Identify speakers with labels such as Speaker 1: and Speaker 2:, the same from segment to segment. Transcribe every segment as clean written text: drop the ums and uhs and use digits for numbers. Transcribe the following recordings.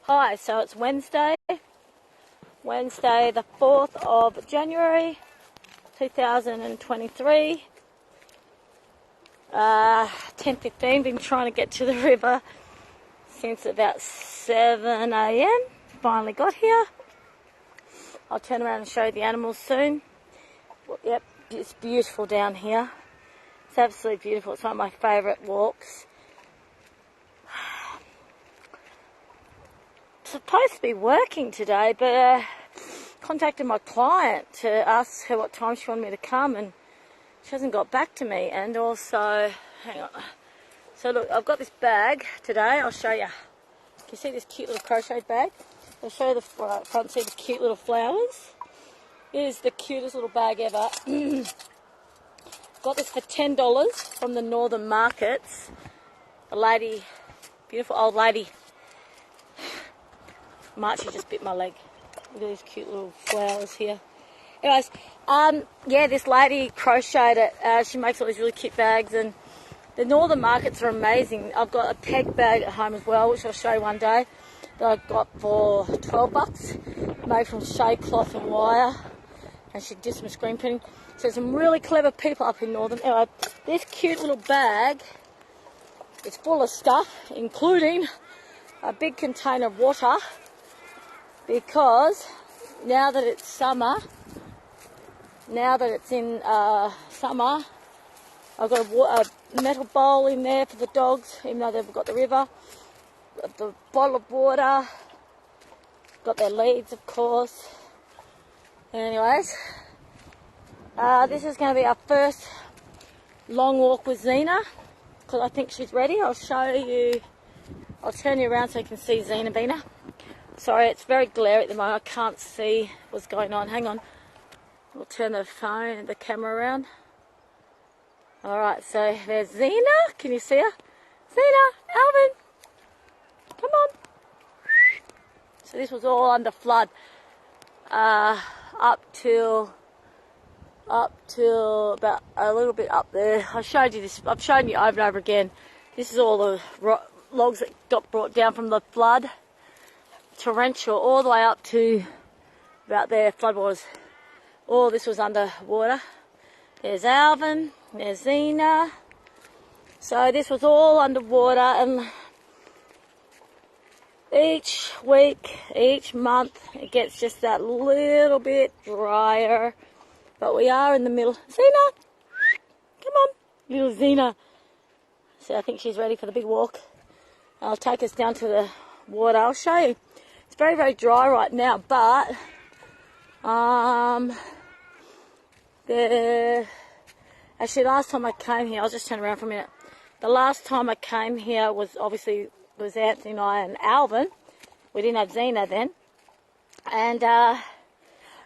Speaker 1: Hi, so it's Wednesday the 4th of January 2023, 10:15. Been trying to get to the river since about 7 a.m. Finally got here. I'll turn around and show you the animals soon. Well, yep, it's beautiful down here. It's absolutely beautiful. It's one of my favourite walks. Supposed to be working today, but contacted my client to ask her what time she wanted me to come, and she hasn't got back to me. And also, hang on. So look, I've got this bag today. I'll show you. Can you see this cute little crochet bag? I'll show you the front. See the cute little flowers. It is the cutest little bag ever. Got this for $10 from the Northam markets. A lady, beautiful old lady. Marchie just bit my leg. Look at these cute little flowers here. Anyways, yeah, this lady crocheted it. She makes all these really cute bags, and the Northern markets are amazing. I've got a peg bag at home as well, which I'll show you one day, that I got for $12, made from shade cloth and wire, and she did some screen printing. So some really clever people up in Northern. Anyway, this cute little bag is full of stuff, including a big container of water, because now that it's summer, now that it's in summer, I've got a metal bowl in there for the dogs, even though they've got the river. The bottle of water, got their leads, of course. Anyways, this is going to be our first long walk with ZEENA, because I think she's ready. I'll show you, I'll turn you around so you can see ZEENA. Sorry, it's very glary at the moment. I can't see what's going on. Hang on. We'll turn the phone and the camera around. Alright, so there's ZEENA. Can you see her? ZEENA, Alvin, come on. So this was all under flood. Up till about a little bit up there. I showed you this. I've shown you over and over again. This is all the logs that got brought down from the flood. Torrential, all the way up to about there, floodwaters. All this was underwater. There's Avon, there's ZEENA. So this was all underwater, and each week, each month, it gets just that little bit drier. But we are in the middle. ZEENA, come on, little ZEENA. So I think she's ready for the big walk. I'll take us down to the water. I'll show you. It's very, very dry right now, but actually last time I came here, I'll just turn around for a minute. The last time I came here was obviously Anthony and I and ALVIN. We didn't have ZEENA then. And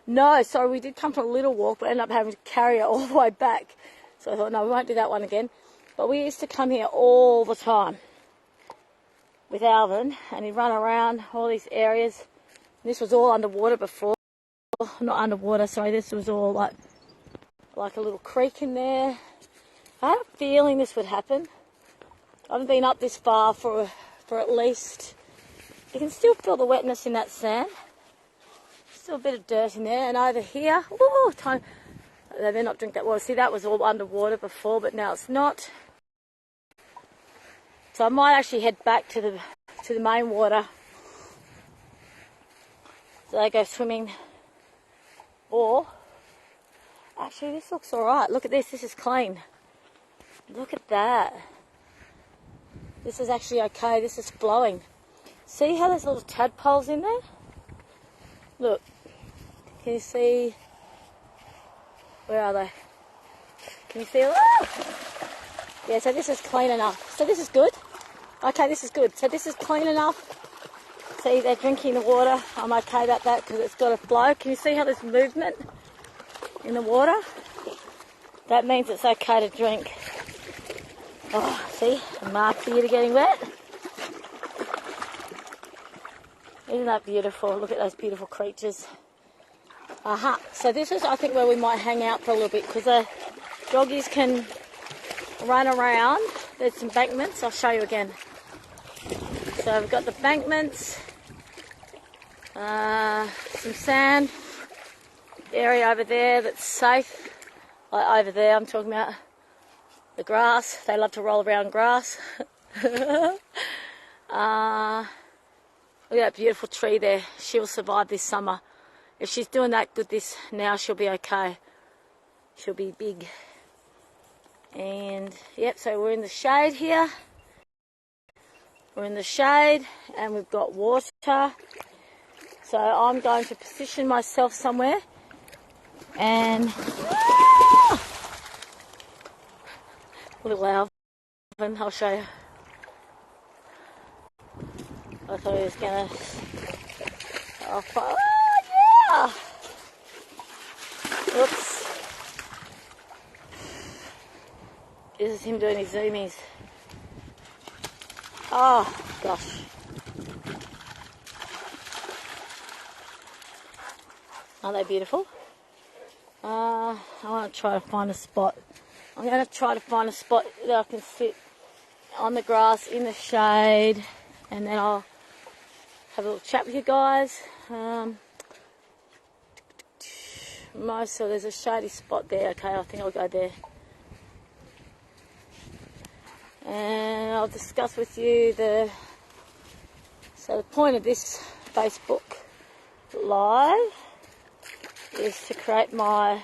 Speaker 1: no, so we did come for a little walk, but ended up having to carry her all the way back. So I thought, no, we won't do that one again. But we used to come here all the time with Avon, and he'd run around all these areas. This was all underwater before. Not underwater, sorry, this was all like a little creek in there. I had a feeling this would happen. I haven't been up this far for at least, you can still feel the wetness in that sand. Still a bit of dirt in there. And over here, ooh, time, they better not drink that water. See, that was all underwater before, but now it's not. So I might actually head back to the main water, so they go swimming. Or, actually this looks alright. Look at this, this is clean. Look at that. This is actually okay, this is flowing. See how there's little tadpoles in there? Look, can you see, where are they? Can you see them? Yeah, so this is clean enough. So this is good. Okay, this is good. So this is clean enough. See, they're drinking the water. I'm okay about that because it's got to flow. Can you see how there's movement in the water? That means it's okay to drink. Oh, see, the marks here are getting wet. Isn't that beautiful? Look at those beautiful creatures. Aha. So this is, I think, where we might hang out for a little bit, because the doggies can run around. There's some embankments. I'll show you again. So we've got the embankments. Some sand area over there that's safe. Like over there, I'm talking about the grass. They love to roll around grass. Look at that beautiful tree there. She will survive this summer. If she's doing that good this now, she'll be okay. She'll be big. And yep, so we're in the shade here. We're in the shade and we've got water. So I'm going to position myself somewhere and little Alvin, I'll show you. I thought he was gonna. Oh yeah! Oops. This is him doing his zoomies. Oh gosh. Aren't they beautiful? I want to try to find a spot. I'm going to try to find a spot that I can sit on the grass in the shade, and then I'll have a little chat with you guys. So there's a shady spot there. Okay, I think I'll go there. And I'll discuss with you the point of this Facebook Live is to create my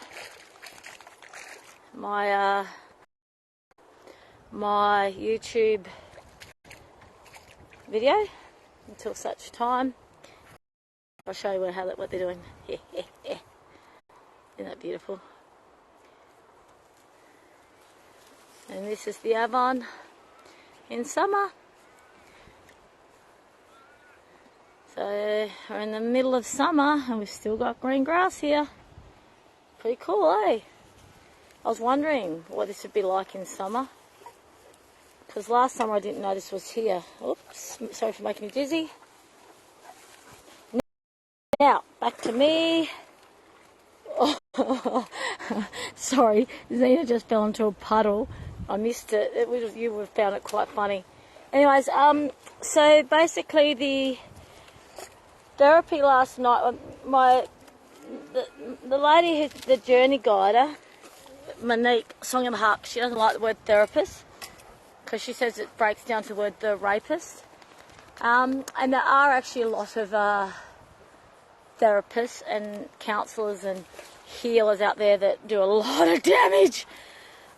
Speaker 1: YouTube video until such time. I'll show you what they're doing. Isn't that beautiful? And this is the Avon in summer. So we're in the middle of summer and we've still got green grass here. Pretty cool, eh? I was wondering what this would be like in summer, because last summer I didn't know this was here. Oops, sorry for making me dizzy. Now, back to me. Oh, sorry, ZEENA just fell into a puddle. I missed it. You would have found it quite funny. Anyways, so basically the therapy last night, the lady who's the journey guider, Monique, Song and Harp, she doesn't like the word therapist because she says it breaks down to the word the rapist. And there are actually a lot of therapists and counsellors and healers out there that do a lot of damage.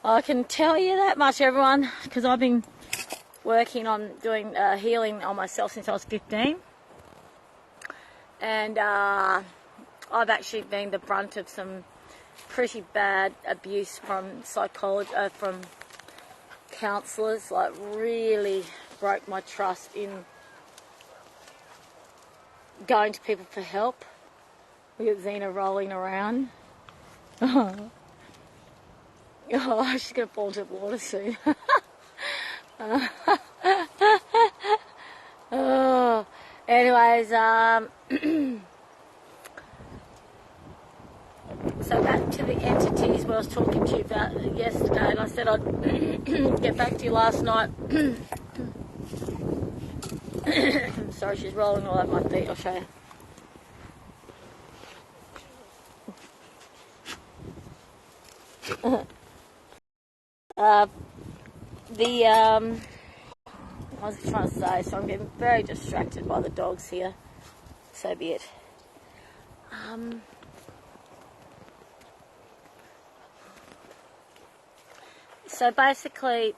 Speaker 1: I can tell you that much, everyone, because I've been working on doing healing on myself since I was 15. And I've actually been the brunt of some pretty bad abuse from from counsellors. Like, really broke my trust in going to people for help. Look at ZEENA rolling around. Oh, she's going to fall into the water soon. Oh, anyways, so back to the entities what I was talking to you about yesterday, and I said I'd get back to you last night. Sorry, she's rolling all over my feet. I'll show you. What was I trying to say? So I'm getting very distracted by the dogs here. So be it. So basically,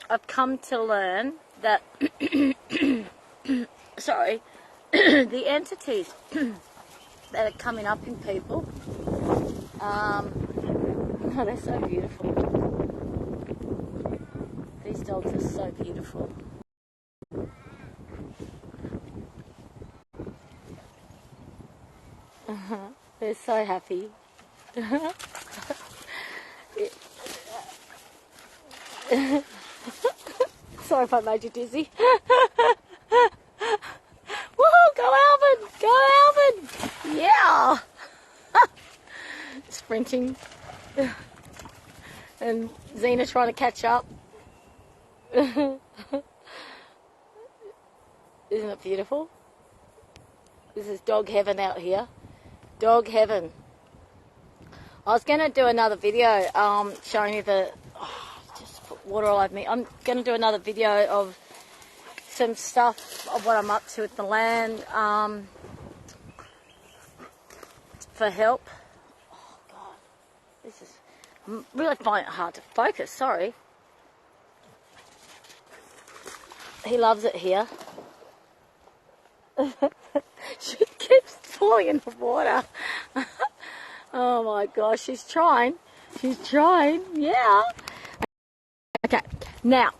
Speaker 1: I've come to learn that sorry, the entities that are coming up in people, oh, they're so beautiful. These dogs are so beautiful. They're so happy. Sorry if I made you dizzy. Woohoo! Go Alvin! Go Alvin! Yeah! Sprinting. And ZEENA trying to catch up. Isn't it beautiful? This is dog heaven out here. Dog heaven. I was going to do another video showing you the... Oh, just put water all over me. I'm going to do another video of some stuff of what I'm up to with the land for help. Oh, God. This is... I'm really finding it hard to focus. Sorry. He loves it here. She keeps falling in the water. Oh my gosh, she's trying. She's trying, yeah. Okay, now,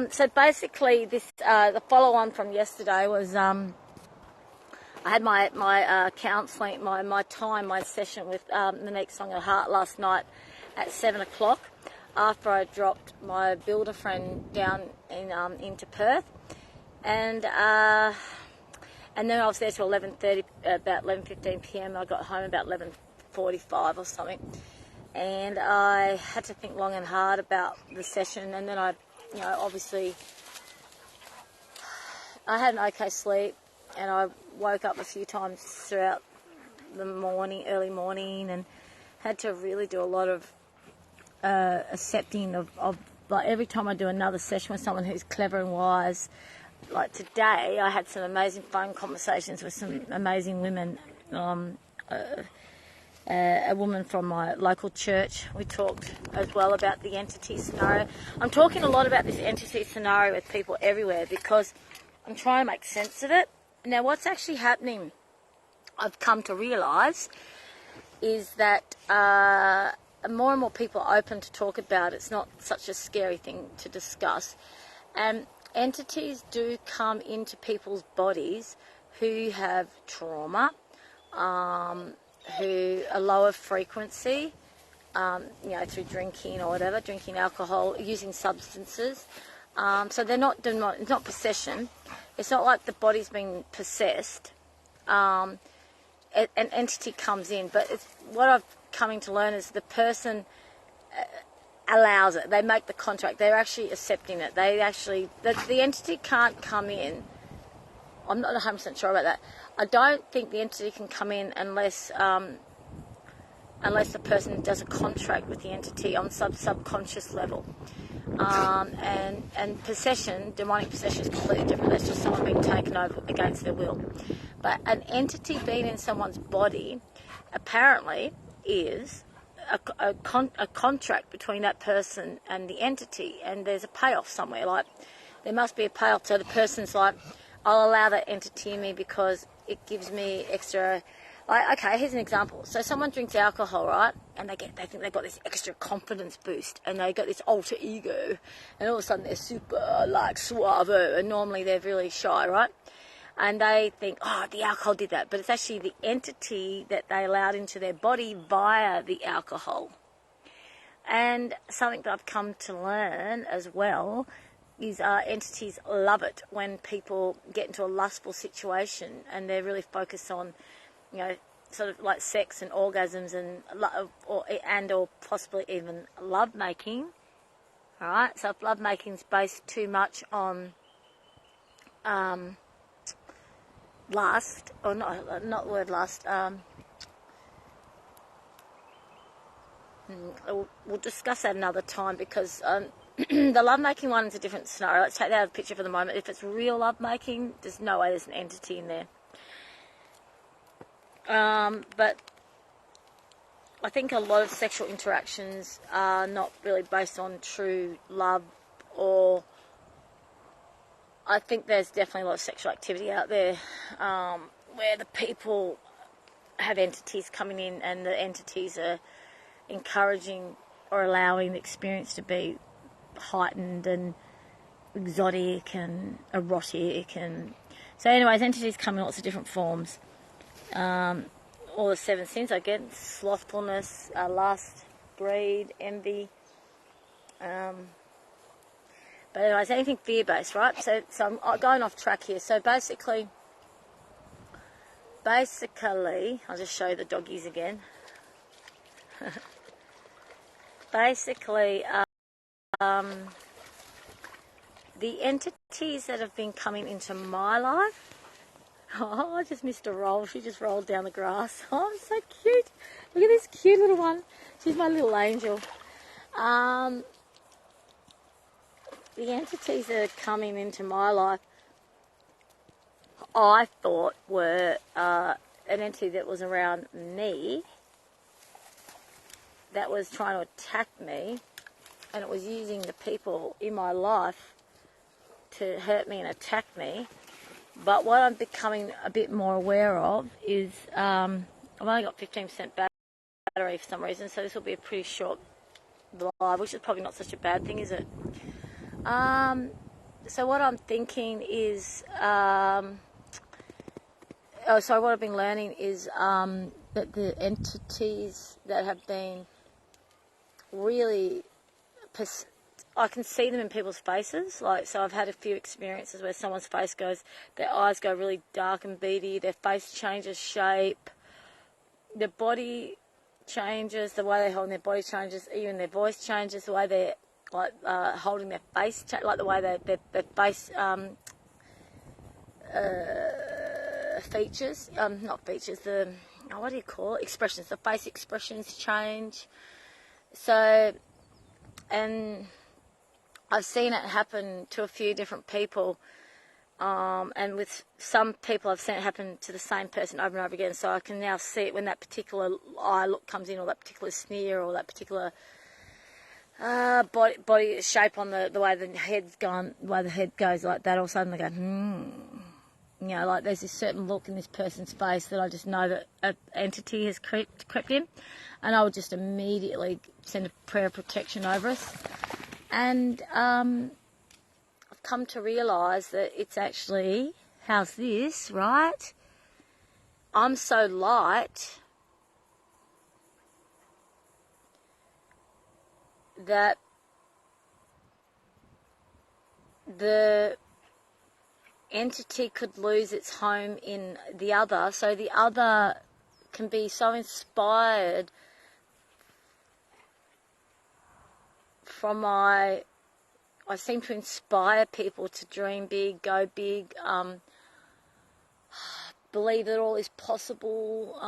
Speaker 1: so basically this, the follow-on from yesterday was, I had my counselling, my session with the next Song of the Heart last night at 7 o'clock after I dropped my builder friend down into Perth. And then I was there till 11:30, about 11:15 p.m. I got home about 11:45 or something. And I had to think long and hard about the session. And then I, obviously, I had an okay sleep. And I woke up a few times throughout the morning, early morning, and had to really do a lot of accepting of like every time I do another session with someone who's clever and wise. Like today, I had some amazing phone conversations with some amazing women. A woman from my local church. We talked as well about the entity scenario. I'm talking a lot about this entity scenario with people everywhere because I'm trying to make sense of it. Now, what's actually happening, I've come to realise, is that more and more people are open to talk about it. It's not such a scary thing to discuss. And entities do come into people's bodies who have trauma, who are lower frequency, through drinking or whatever, drinking alcohol, using substances. So they're not, it's not possession. It's not like the body's being possessed. An entity comes in, but it's what I've coming to learn is the person allows it. They make the contract. They're actually accepting it. The entity can't come in. I'm not 100% sure about that. I don't think the entity can come in unless the person does a contract with the entity on subconscious level. And possession, demonic possession, is completely different. That's just someone being taken over against their will. But an entity being in someone's body apparently is a contract between that person and the entity, and there's a payoff somewhere. Like there must be a payoff. So the person's like, I'll allow that entity in me because it gives me extra. Like, okay, here's an example. So someone drinks alcohol, right? And they think they've got this extra confidence boost, and they got this alter ego, and all of a sudden they're super like suave, and normally they're really shy, right? And they think, oh, the alcohol did that. But it's actually the entity that they allowed into their body via the alcohol. And something that I've come to learn as well is entities love it when people get into a lustful situation and they're really focused on, sort of like sex and orgasms and or possibly even love making. All right. So if love making is based too much on lust, or not the word lust. We'll discuss that another time because the lovemaking one is a different scenario. Let's take that out of the picture for the moment. If it's real lovemaking, there's no way there's an entity in there. But I think a lot of sexual interactions are not really based on true love, or I think there's definitely a lot of sexual activity out there where the people have entities coming in and the entities are encouraging or allowing the experience to be heightened and exotic and erotic. And so anyways, entities come in lots of different forms. All the seven sins, I get slothfulness, lust, greed, envy. But anyways, anything fear-based, right? So I'm going off track here. So basically, I'll just show you the doggies again. the entities that have been coming into my life. Oh, I just missed a roll. She just rolled down the grass. Oh, so cute. Look at this cute little one. She's my little angel. The entities that are coming into my life, I thought were an entity that was around me that was trying to attack me, and it was using the people in my life to hurt me and attack me. But what I'm becoming a bit more aware of is I've only got 15% battery for some reason, so this will be a pretty short live, which is probably not such a bad thing, is it? So what I'm thinking is, what I've been learning is that the entities that have been really, I can see them in people's faces. Like, so I've had a few experiences where someone's face goes, their eyes go really dark and beady, their face changes shape, their body changes, the way they hold their body changes, even their voice changes, the way they're like holding their face, like the way their face features, not features, what do you call it? Expressions. The face expressions change. So, and I've seen it happen to a few different people, and with some people I've seen it happen to the same person over and over again. So I can now see it when that particular eye look comes in, or that particular sneer, or that particular body shape on the way the head's gone, the way the head goes like that. All of a sudden they go, you know, like there's this certain look in this person's face that I just know that an entity has crept in, and I would just immediately send a prayer of protection over us. And I've come to realise that it's actually, how's this, right? I'm so light that the entity could lose its home in the other, so the other can be so inspired from I seem to inspire people to dream big, go big, believe that all is possible.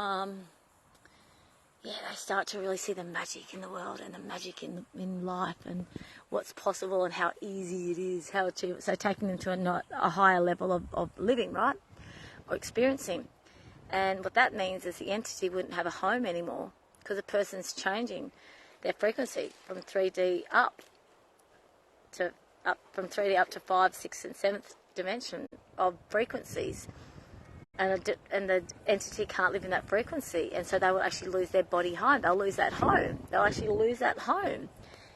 Speaker 1: They start to really see the magic in the world and the magic in life and what's possible and how easy it is, how achievable. So taking them to a higher level of living, right, or experiencing. And what that means is the entity wouldn't have a home anymore, because the person's changing their frequency from 3D up to 5th, 6th and 7th dimension of frequencies. And the entity can't live in that frequency, and so they will actually lose their body home. They'll lose that home. They'll actually lose that home.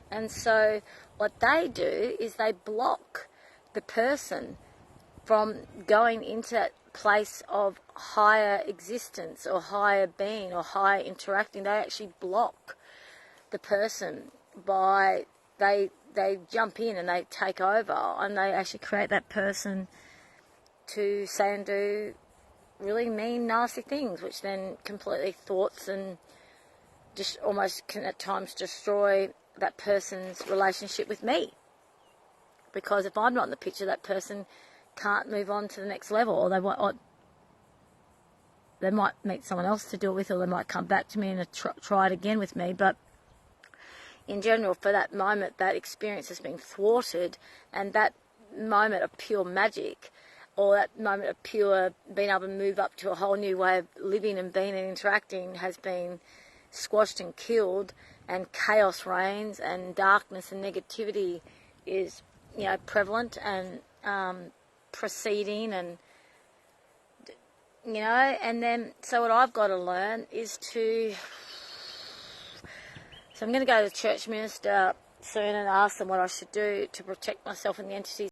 Speaker 1: And so what they do is they block the person from going into that place of higher existence or higher being or higher interacting. They actually block the person by, they jump in and they take over, and they actually create that person to say and do really mean, nasty things, which then completely thwarts and just almost can at times destroy that person's relationship with me. Because if I'm not in the picture, that person can't move on to the next level, or they might meet someone else to do it with, or they might come back to me and try it again with me. But in general, for that moment, that experience has been thwarted, and that moment of pure magic, or that moment of pure being able to move up to a whole new way of living and being and interacting, has been squashed and killed, and chaos reigns, and darkness and negativity is, prevalent and proceeding, and and then so what I've got to learn is so I'm going to go to the church minister soon and ask them what I should do to protect myself and the entities